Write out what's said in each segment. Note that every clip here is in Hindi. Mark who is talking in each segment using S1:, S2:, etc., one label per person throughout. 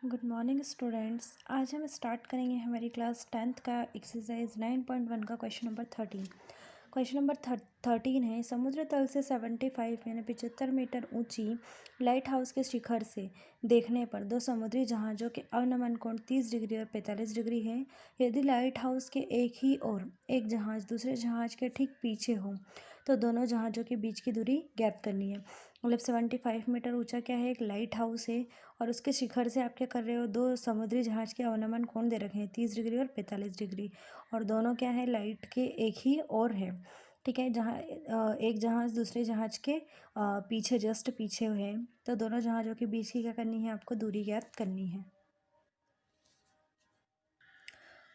S1: Good morning students. आज हम स्टार्ट करेंगे हमारी क्लास 10th का एक्सरसाइज 9.1 का क्वेश्चन नंबर 13। क्वेश्चन नंबर 13 है, समुद्र तल से 75 यानी 75 मीटर ऊंची लाइट हाउस के शिखर से देखने पर दो समुद्री जहाज़ों के अवनमन कोण 30 डिग्री और 45 डिग्री है। यदि लाइट हाउस के एक ही ओर एक जहाज़ दूसरे जहाज़ के ठीक पीछे हो तो दोनों जहाज़ों के बीच की दूरी ज्ञात करनी है। मतलब 75 मीटर ऊंचा क्या है, एक लाइट हाउस है और उसके शिखर से आप क्या कर रहे हो, दो समुद्री जहाज़ के अवनमन कोण दे रखे हैं 30 डिग्री और 45 डिग्री, और दोनों क्या है, लाइट के एक ही ओर है। ठीक है, जहाँ एक जहाज़ दूसरे जहाज़ के पीछे, जस्ट पीछे है, तो दोनों जहाज़ों के बीच की क्या करनी है, आपको दूरी ज्ञात करनी है।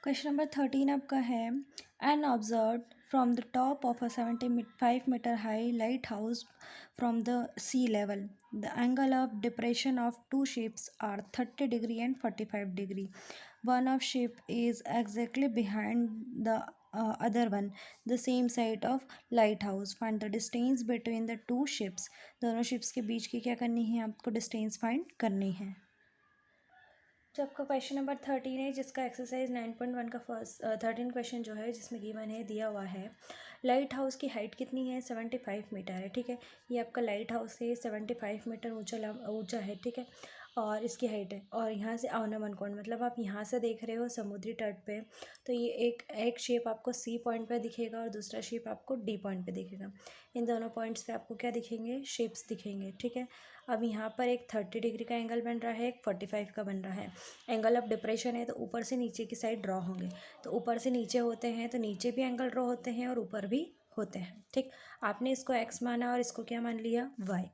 S1: क्वेश्चन नंबर 13 आपका है, an observe from the top of a 75 metre high light house from the sea level the angle of depression of two ships are 30 degree and 45 degree. One of ship is exactly behind the other one, the same side of lighthouse. Find the distance between the two ships. दोनों ships के बीच की क्या करनी है, आपको distance find करनी है। जो आपका क्वेश्चन नंबर 13 है, जिसका एक्सरसाइज 9.1 का फर्स्ट 13 क्वेश्चन जो है, जिसमें गिवन है, दिया हुआ है, लाइट हाउस की हाइट कितनी है, 75 मीटर है। ठीक है, ये आपका लाइट हाउस है, 75 मीटर ऊंचा है। ठीक है, और इसकी हाइट है, और यहाँ से अवनमन कोण, मतलब आप यहाँ से देख रहे हो समुद्री तट पे, तो ये एक शेप आपको सी पॉइंट पे दिखेगा और दूसरा शेप आपको डी पॉइंट पे दिखेगा। इन दोनों पॉइंट्स पे आपको क्या दिखेंगे, शेप्स दिखेंगे। ठीक है, अब यहाँ पर एक 30 डिग्री का एंगल बन रहा है, एक 45 का बन रहा है। एंगल ऑफ डिप्रेशन है, तो ऊपर से नीचे की साइड ड्रॉ होंगे, तो ऊपर से नीचे होते हैं तो नीचे भी एंगल ड्रॉ होते हैं और ऊपर भी होते हैं। ठीक, आपने इसको एक्स माना और इसको क्या मान लिया, y.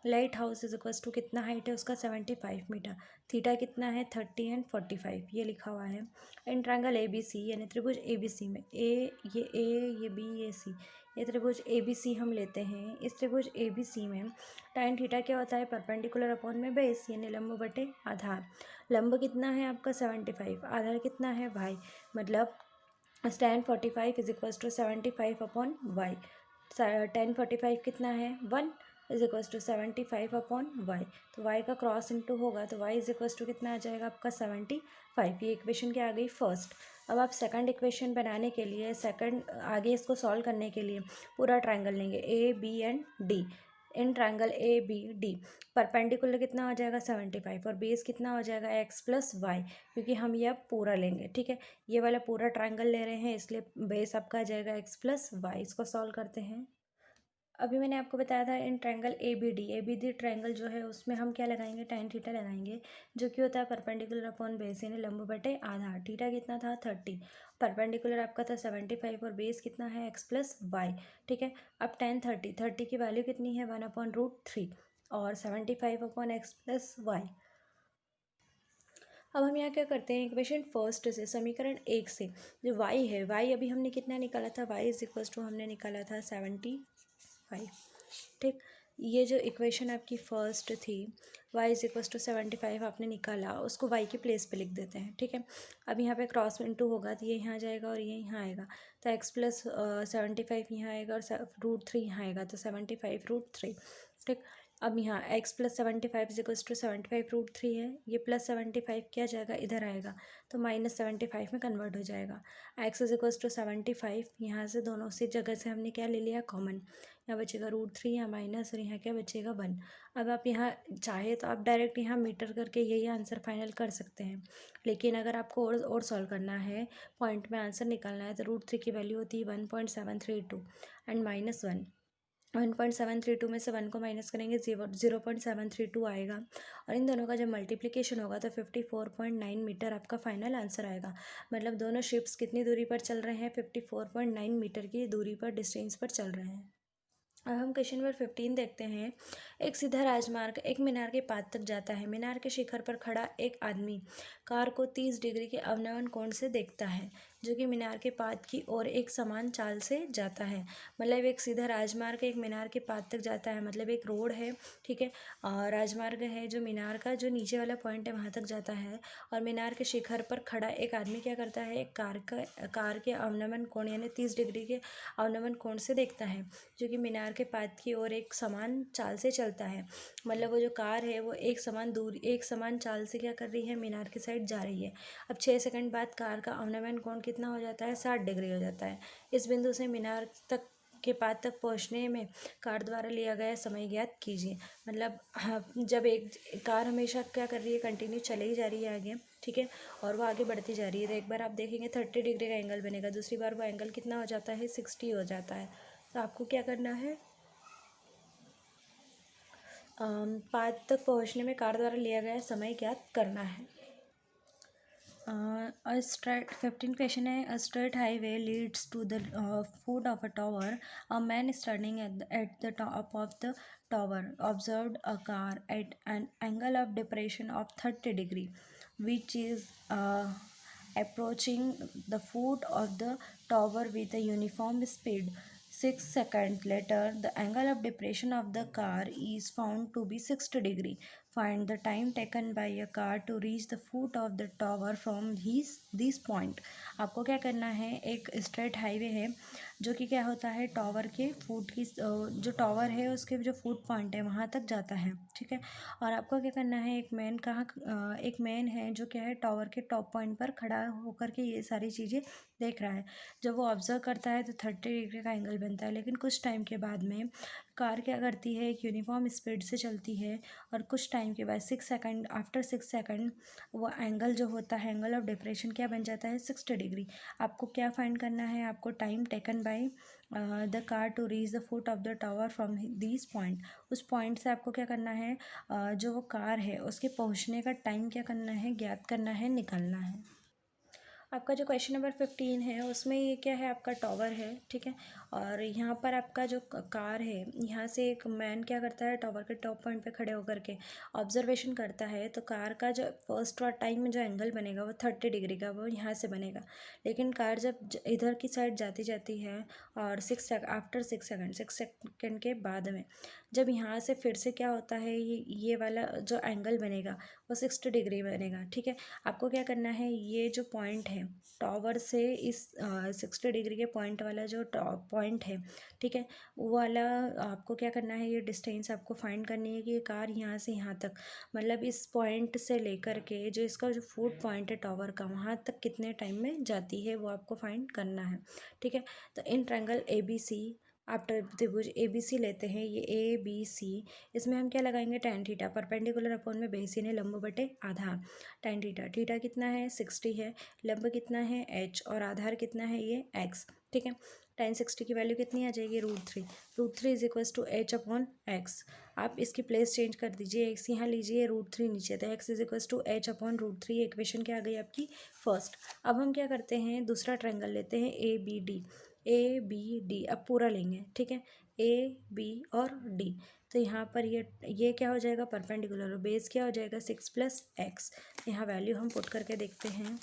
S1: Light house is equals to कितना हाइट है उसका, 75 मीटर। थीटा कितना है, 30 एंड 45, ये लिखा हुआ है। इन ट्रायंगल ए बी सी, यानी त्रिभुज ए बी सी में ये बी ये सी, ये त्रिभुज ए बी सी हम लेते हैं। इस त्रिभुज ए बी सी में tan थीटा क्या होता है, परपेंडिकुलर अपॉन में बेस, यानी लंब बटे आधार। लंब कितना है आपका 75, आधार कितना है वाई, मतलब tan 45 is equals to 75 upon y. tan 45 कितना है 1 is equals to 75 upon y, तो वाई का क्रॉस इंटू होगा तो वाई इज इक्वल्स टू कितना आ जाएगा आपका 75। ये इक्वेशन क्या आ गई, फर्स्ट। अब आप सेकंड इक्वेशन बनाने के लिए, सेकंड आगे इसको सॉल्व करने के लिए पूरा ट्रायंगल लेंगे A B and D. In triangle A B D perpendicular कितना हो जाएगा 75 और बेस कितना हो जाएगा एक्स प्लस वाई, क्योंकि हम ये अब पूरा लेंगे। ठीक है, ये वाला पूरा ट्रायंगल ले रहे हैं, इसलिए बेस आपका आ जाएगा एक्स प्लस वाई। इसको सॉल्व करते हैं। अभी मैंने आपको बताया था, in triangle A B D triangle जो है उसमें हम क्या लगाएंगे, tan थीटा लगाएंगे, जो कि होता है परपेंडिकुलर अपॉन बेस, यानी लंब बटे आधार। थीटा कितना था 30, परपेंडिकुलर आपका था 75 और बेस कितना है एक्स प्लस वाई। ठीक है, अब tan 30 की वैल्यू कितनी है 1/√3 और 75 अपॉन एक्स प्लस वाई। अब हम यहाँ क्या करते हैं, इक्वेशन फर्स्ट से, समीकरण 1 से, जो y है, y अभी हमने कितना निकाला था, y इज इक्वल्स टू हमने निकाला था 75। ठीक, ये जो इक्वेशन आपकी फर्स्ट थी, y इज इक्वल्स टू 75 आपने निकाला, उसको y की प्लेस पे लिख देते हैं। ठीक है, अब यहाँ पे क्रॉस इंटू होगा तो ये यहाँ जाएगा और ये यहाँ आएगा, तो x प्लस 75 यहाँ आएगा और √3 यहाँ आएगा, तो 75√3। ठीक, अब यहाँ x plus 75 is equals to 75√3 है, ये प्लस 75 क्या जाएगा, इधर आएगा, तो -75 में कन्वर्ट हो जाएगा। x इज इक्वल्स टू 75, यहाँ से दोनों से जगह से हमने क्या ले लिया, कॉमन। यहाँ बचेगा √3, यहाँ माइनस, और यहाँ क्या बचेगा 1। अब आप यहाँ चाहे तो आप डायरेक्ट यहाँ मीटर करके यही आंसर फाइनल कर सकते हैं, लेकिन अगर आपको और सॉल्व करना है, पॉइंट में आंसर निकालना है, तो √3 की वैल्यू होती है 1.732 एंड -1। 1.732 में से 1 को माइनस करेंगे, 0.732 आएगा, और इन दोनों का जब मल्टीप्लिकेशन होगा तो 54.9 मीटर आपका फाइनल आंसर आएगा। मतलब दोनों शिप्स कितनी दूरी पर चल रहे हैं, 54.9 मीटर की दूरी पर, डिस्टेंस पर चल रहे हैं। अब हम क्वेश्चन नंबर 15 देखते हैं। एक सीधा राजमार्ग एक मीनार के पाद तक जाता है। मीनार के शिखर पर खड़ा एक आदमी कार को 30 डिग्री के अवनमन कोण से देखता है। जो कि मीनार के पात की ओर एक समान चाल से जाता है। मतलब एक सीधा राजमार्ग एक मीनार के पात तक जाता है, मतलब एक रोड है, ठीक है, राजमार्ग है जो मीनार का जो नीचे वाला पॉइंट है वहाँ तक जाता है। और मीनार के शिखर पर खड़ा एक आदमी क्या करता है, एक कार के अवनमन कोण यानी 30 डिग्री के अवनमन कोण से देखता है, जो कि मीनार के पात की ओर एक समान चाल से चलता है। मतलब वो जो कार है वो एक समान चाल से क्या कर रही है, मीनार की साइड जा रही है। अब 6 सेकंड बाद कार का अवनमन कोण कितना हो जाता है, 60 डिग्री हो जाता है। इस बिंदु से मीनार तक के पात तक पहुंचने में कार द्वारा लिया गया समय ज्ञात कीजिए। मतलब जब एक कार हमेशा क्या कर रही है, कंटिन्यू चले ही जा रही है आगे, ठीक है, और वो आगे बढ़ती जा रही है। तो एक बार आप देखेंगे 30 डिग्री का एंगल बनेगा, दूसरी बार वो एंगल कितना हो जाता है, 60 हो जाता है। तो आपको क्या करना है, पाथ तक पहुंचने में कार द्वारा लिया गया समय ज्ञात करना है। A straight 15 question है, a straight highway leads to the foot of a tower. A man is standing at the top of the tower observed a car at an angle of depression of 30 degree, which is approaching the foot of the tower with a uniform speed. 6 seconds later, the angle of depression of the car is found to be 60 degree. Find the time taken by a car to reach the foot of the tower from this point. आपको क्या करना है, एक स्ट्रेट हाईवे है जो कि क्या होता है, टॉवर के फुट की जो टॉवर है उसके जो फुट पॉइंट है वहाँ तक जाता है, ठीक है। और आपको क्या करना है, एक मैन है जो क्या है टॉवर के टॉप पॉइंट पर खड़ा होकर के ये सारी चीज़ें देख रहा है। जब वो ऑब्जर्व करता है तो 30 डिग्री का एंगल बनता है, लेकिन कुछ टाइम के बाद में कार क्या करती है, एक यूनिफॉर्म स्पीड से चलती है, और कुछ टाइम के बाद 6 सेकंड आफ्टर 6 सेकंड वो एंगल जो होता है, एंगल ऑफ डिप्रेशन क्या बन जाता है, 60 डिग्री। आपको क्या फाइंड करना है, आपको time taken by the car to reach the foot of the tower from this point. उस पॉइंट से आपको क्या करना है, जो वो कार है उसके पहुंचने का टाइम क्या करना है, ज्ञात करना है, निकालना है। आपका जो क्वेश्चन नंबर 15 है उसमें ये क्या है, आपका टॉवर है, ठीक है, और यहाँ पर आपका जो कार है, यहाँ से एक मैन क्या करता है, टॉवर के टॉप पॉइंट पे खड़े होकर के ऑब्जर्वेशन करता है। तो कार का जो फर्स्ट टाइम में जो एंगल बनेगा वो 30 डिग्री का वो यहाँ से बनेगा। लेकिन कार जब इधर की साइड जाती जाती है और आफ्टर 6 सेकंड के बाद में जब यहाँ से फिर से क्या होता है, ये वाला जो एंगल बनेगा वो 60 डिग्री बनेगा, ठीक है। आपको क्या करना है, ये जो पॉइंट है टॉवर से इस 60 डिग्री के पॉइंट वाला जो टॉप पॉइंट है, ठीक है, वो वाला आपको क्या करना है, ये डिस्टेंस आपको फाइंड करनी है कि ये कार यहाँ से यहाँ तक, मतलब इस पॉइंट से लेकर के जो इसका जो फुट पॉइंट है टॉवर का वहाँ तक कितने टाइम में जाती है वो आपको फाइंड करना है, ठीक है। तो इन ट्रायंगल ए बी सी, आप त्रिभुज ए बी सी लेते हैं, ये ए बी सी, इसमें हम क्या लगाएंगे, tan थीटा, परपेंडिकुलर अपॉन में बेस यानी लंब बटे आधार। tan थीटा, थीटा कितना है, 60 है, लंब कितना है h, और आधार कितना है, ये x, ठीक है। tan 60 की वैल्यू कितनी आ जाएगी, √3। √3 is equals to h upon x. आप इसकी प्लेस चेंज कर दीजिए, x यहाँ लीजिए, √3 नीचे, तो x is equals to h upon √3। Equation क्या आ गई आपकी, फर्स्ट। अब हम क्या करते हैं, दूसरा ट्रायंगल लेते हैं A B D. A B D अब पूरा लेंगे, ठीक है, ए बी और डी। तो यहाँ पर ये क्या हो जाएगा, परपेंडिकुलर, बेस क्या हो जाएगा, 6 + x। यहाँ वैल्यू हम पुट करके देखते हैं,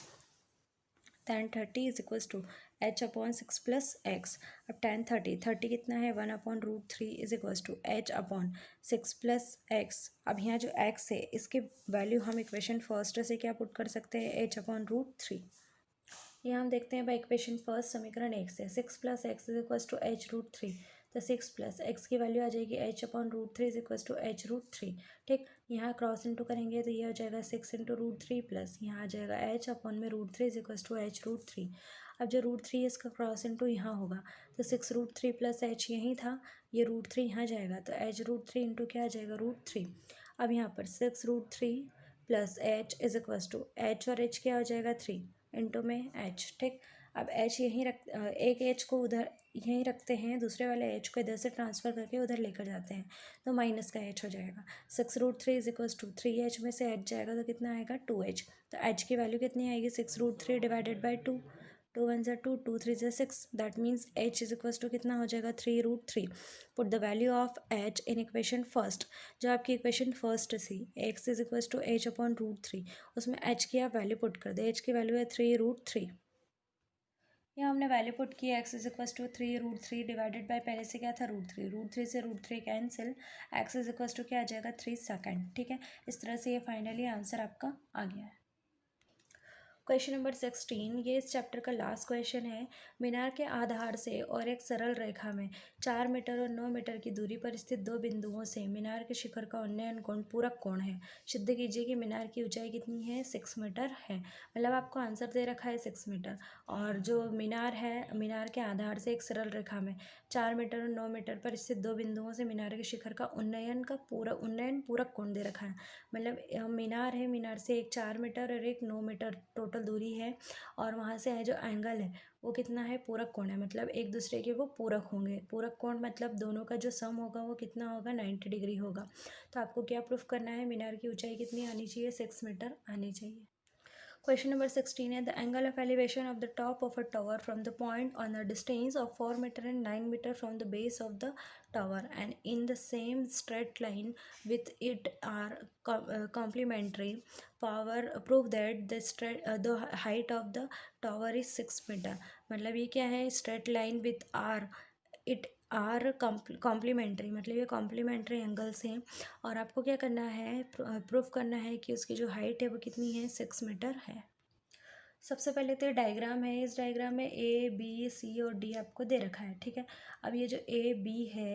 S1: tan 30 is equals to h upon 6 + x। अब tan 30 कितना है, 1 upon √3 is equals to h upon 6 + x। अब यहाँ जो x है इसकी वैल्यू हम इक्वेशन फर्स्ट से क्या पुट कर सकते हैं, h अपॉन √3। यहाँ हम देखते हैं भाई, इक्वेशन फर्स्ट समीकरण 1 से 6 + x is equals to h√3। तो 6 + x की वैल्यू आ जाएगी h upon √3 is equals to h√3, ठीक। यहाँ क्रॉस इंटू करेंगे तो ये हो जाएगा 6 × √3 प्लस यहाँ आ जाएगा h अपॉन में √3 इज इक्वल्स टू h√3। अब जो √3 है इसका क्रॉस इंटू यहाँ होगा, तो 6√3 + h यहीं था, ये √3 यहाँ जाएगा, तो h√3 इंटू क्या आ जाएगा, √3। अब यहाँ पर 6√3 + h is equals to h, और h क्या हो जाएगा, 3 इंटू में h, ठीक। अब h यहीं एक h को उधर यहीं रखते हैं, दूसरे वाले h को इधर से ट्रांसफ़र करके उधर लेकर जाते हैं, तो माइनस का h हो जाएगा। 6√3 इज इक्वल्स टू 3h में से h जाएगा तो कितना आएगा, 2h। तो h की वैल्यू कितनी आएगी, 6√3 divided by 2, 2 × 1 = 2, 2 × 3 = 6, that means h is equals to कितना हो जाएगा, 3√3। Put the value of h in equation first. जो आपकी इक्वेशन फर्स्ट थी, x is equals to h upon √3, उसमें h की आप वैल्यू पुट कर दे, h की वैल्यू है 3√3। यहाँ हमने वैल्यू पुट किया x is equal to 3√3 divided by पहले से क्या था √3 से √3 cancel, x is equal to क्या आ जाएगा 3 सेकेंड। ठीक है, इस तरह से ये फाइनली आंसर आपका आ गया है। क्वेश्चन नंबर 16, ये इस चैप्टर का लास्ट क्वेश्चन है। मीनार के आधार से और एक सरल रेखा में 4 मीटर और 9 मीटर की दूरी पर स्थित दो बिंदुओं से मीनार के शिखर का उन्नयन कोण पूरक कोण है। सिद्ध कीजिए कि मीनार की ऊंचाई कितनी है, 6 मीटर है। मतलब आपको आंसर दे रखा है 6 मीटर, और जो मीनार है, मीनार के आधार से एक सरल रेखा में 4 मीटर और 9 मीटर पर स्थित दो बिंदुओं से मीनार के शिखर का उन्नयन पूरक कोण दे रखा है। मतलब मीनार है, मीनार से एक 4 मीटर और एक 9 मीटर टोटल दूरी है, और वहाँ से है जो एंगल है वो कितना है, पूरक कोण है। मतलब एक दूसरे के वो पूरक होंगे। पूरक कोण मतलब दोनों का जो सम होगा वो कितना होगा, 90 डिग्री होगा। तो आपको क्या प्रूफ करना है, मीनार की ऊंचाई कितनी आनी चाहिए, 6 मीटर आनी चाहिए। Question number 16 है, the angle of elevation of the top of a tower from the point on a distance of 4 meter and 9 meter from the base of the tower and in the same straight line with it are complementary. Power prove that the height of the tower is 6 meter. मतलब ये क्या है, straight line with r it are complementary, मतलब ये कॉम्प्लीमेंट्री एंगल्स हैं, और आपको क्या करना है, प्रूफ करना है कि उसकी जो हाइट है वो कितनी है, 6 मीटर है। सबसे पहले तो डायग्राम है, इस डायग्राम में ए बी सी और डी आपको दे रखा है। ठीक है, अब ये जो ए बी है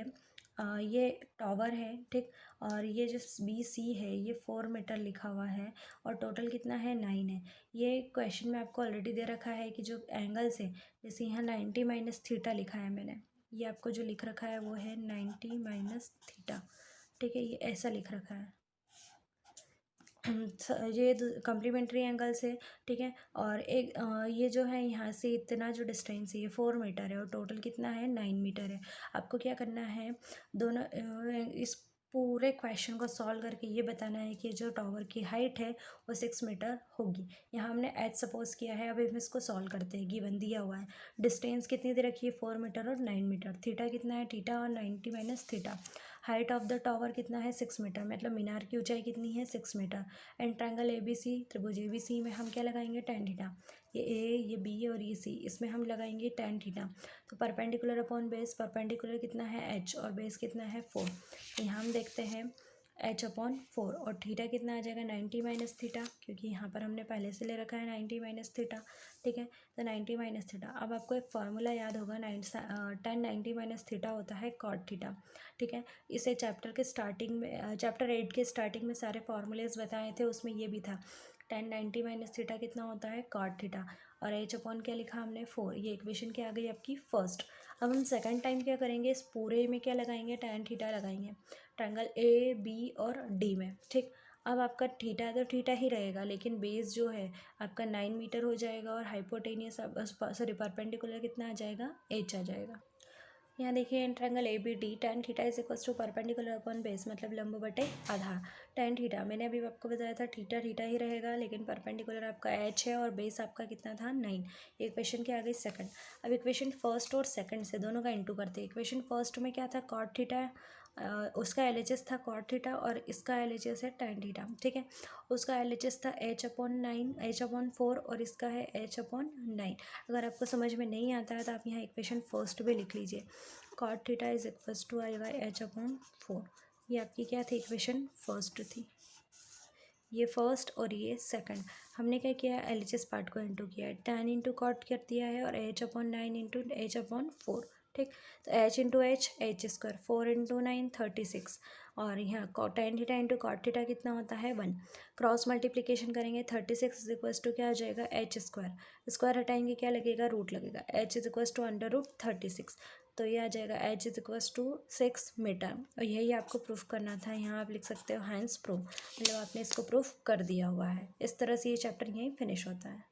S1: ये टॉवर है। ठीक, और ये जो बी सी है ये 4 मीटर लिखा हुआ है, और टोटल कितना है, 9 है। ये क्वेश्चन में आपको ऑलरेडी दे रखा है कि जो एंगल्स है, जैसे यहाँ 90 माइनस थीटा लिखा है मैंने, ये आपको जो लिख रखा है वो है 90 माइनस थीटा। ठीक है, ये ऐसा लिख रखा है। ये कम्प्लीमेंट्री एंगल्स है। ठीक है, और एक ये जो है यहाँ से इतना जो डिस्टेंस है ये 4 मीटर है, और टोटल कितना है, 9 मीटर है। आपको क्या करना है, दोनों इस पूरे क्वेश्चन को सॉल्व करके ये बताना है कि जो टावर की हाइट है वो 6 मीटर होगी। यहाँ हमने एच सपोज किया है। अब हम इसको सॉल्व करते हैं। गिवन दिया हुआ है, डिस्टेंस कितनी दे रखी है, 4 मीटर और 9 मीटर, थीटा कितना है, थीटा और 90 minus theta. Height of the tower कितना है, 6 मीटर, मतलब मीनार की ऊंचाई कितनी है, 6 metre. And triangle A B C, त्रिभुज ए बी सी में हम क्या लगाएंगे, tan थीटा। ये ए, ये बी और ये सी, इसमें हम लगाएंगे tan थीटा। तो परपेंडिकुलर अपॉन बेस, परपेंडिकुलर कितना है, h, और बेस कितना है, 4। तो यहाँ हम देखते हैं h अपॉन 4, और थीटा कितना आ जाएगा, 90 माइनस थीटा, क्योंकि यहाँ पर हमने पहले से ले रखा है 90 माइनस थीटा। ठीक है, तो 90 माइनस थीटा। अब आपको एक फार्मूला याद होगा, 90 माइनस थीटा होता है कॉट थीटा। ठीक है, इसे चैप्टर के स्टार्टिंग में, चैप्टर 8 के स्टार्टिंग में सारे फार्मूलेज बताए थे, उसमें ये भी था। tan 90 माइनस थीटा कितना होता है, कॉट थीटा, और h अपॉन क्या लिखा हमने, 4। ये इक्वेशन क्या आ गई आपकी, फर्स्ट। अब हम सेकंड टाइम क्या करेंगे, इस पूरे में क्या लगाएंगे, tan थीटा लगाएंगे ट्रायंगल ए बी और डी में। ठीक, अब आपका थीटा तो थीटा ही रहेगा, लेकिन बेस जो है आपका 9 मीटर हो जाएगा, और हाइपोटेनियस सॉरी परपेंडिकुलर कितना आ जाएगा, h आ जाएगा। यहाँ देखिए triangle A B D, tan theta is equals to perpendicular upon base, मतलब लंब बटे आधार। tan थीटा मैंने अभी आपको बताया था, थीटा थीटा ही रहेगा, लेकिन परपेंडिकुलर आपका h है, और बेस आपका कितना था, 9। इक्वेशन क्या आ गई, सेकंड। अब इक्वेशन फर्स्ट और सेकंड से दोनों का इंटू करते हैं। इक्वेशन फर्स्ट में क्या था, कॉट थीटा, उसका एलएचएस था कॉट थीटा, और इसका एलएचएस है tan थीटा। ठीक है, उसका एलएचएस था h अपॉन 9, h अपॉन 4, और इसका है h अपॉन 9। अगर आपको समझ में नहीं आता है तो आप यहाँ इक्वेशन फर्स्ट भी लिख लीजिए, cot theta is equals to आएगा h अपॉन 4। ये आपकी क्या थी, इक्वेशन फर्स्ट थी। ये फर्स्ट और ये सेकंड। हमने क्या किया, एलएचएस पार्ट को इंटू किया है, tan इंटू कॉट कर दिया है, और h upon 9 into h upon 4। ठीक, तो h into h square, 4 into 9 36, और यहाँ tan theta into cot theta कितना होता है, 1। क्रॉस मल्टीप्लिकेशन करेंगे, 36 इज इक्वल्स टू क्या आ जाएगा, h स्क्वायर, स्क्वायर हटाएंगे क्या लगेगा, रूट लगेगा, h is equals to under root 36। तो ये आ जाएगा h is equals to 6 metre, और यही आपको प्रूफ करना था। यहाँ आप लिख सकते हो हैंस प्रूफ, मतलब आपने इसको प्रूफ कर दिया हुआ है। इस तरह से ये चैप्टर यहीं फिनिश होता है।